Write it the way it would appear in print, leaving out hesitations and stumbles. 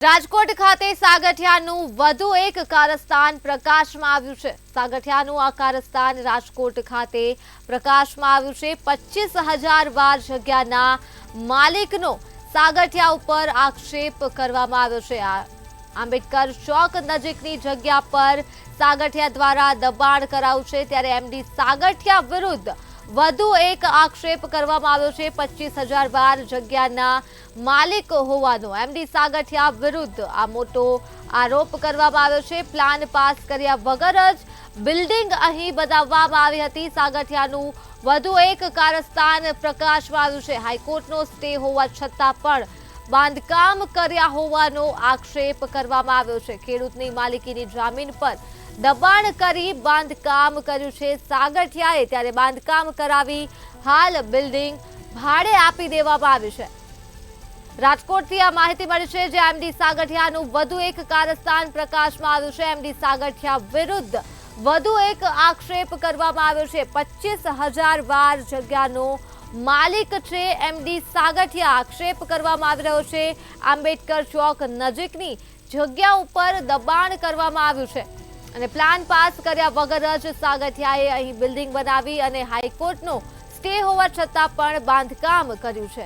રાજકોટ ખાતે સાગઠિયાનું વધુ એક કારસ્તાન પ્રકાશમાં આવ્યું છે। સાગઠિયાનું આ કારસ્તાન રાજકોટ ખાતે પ્રકાશમાં આવ્યું છે। 25,000 વાર જગ્યાના માલિકનો સાગઠિયા ઉપર આક્ષેપ કરવામાં આવ્યો છે। આંબેડકર ચોક નજીકની જગ્યા પર સાગઠિયા દ્વારા દબાણ કરાયું છે, ત્યારે એમડી સાગઠિયા વિરુદ્ધ વધુ એક આક્ષેપ કરવામાં આવ્યો છે। 25,000 વાર જગ્યાના માલિક હોવાનો એમડી સાગઠિયા વિરુદ્ધ આ મોટો આરોપ કરવામાં આવ્યો છે। પ્લાન પાસ કર્યા વગર જ બિલ્ડિંગ અહીં બનાવવામાં આવી હતી। સાગઠિયાનું વધુ એક કારસ્તાન પ્રકાશમાં આવ્યું છે। હાઈકોર્ટનો સ્ટે હોવા છતાં પણ બાંધકામ કર્યા હોવાનો આક્ષેપ કરવામાં આવ્યો છે। ખેડૂતની માલિકીની જમીન પર દબાણ કરી બાંધકામ કર્યું છે સાગઠિયાએ, ત્યારે બાંધકામ કરાવી હાલ બિલ્ડિંગ ભાડે આપી દેવામાં આવી છે। રાજકોટથી આ માહિતી મળી છે, જે એમડી સાગઠિયાનું વધુ એક કારસ્તાન પ્રકાશમાં આવ્યું છે। એમડી સાગઠિયા વિરુદ્ધ વધુ એક આક્ષેપ કરવામાં આવ્યો છે। 25,000 વાર જગ્યાનો માલિક છે એમડી સાગઠિયા। આક્ષેપ કરવામાં આવી રહ્યો છે આંબેડકર ચોક નજીકની જગ્યા ઉપર દબાણ કરવામાં આવ્યું છે અને પ્લાન પાસ કર્યા વગર જ સાગઠિયાએ અહીં બિલ્ડિંગ બનાવી અને હાઈકોર્ટનો સ્ટે હોવા છતાં પણ બાંધકામ કર્યું છે।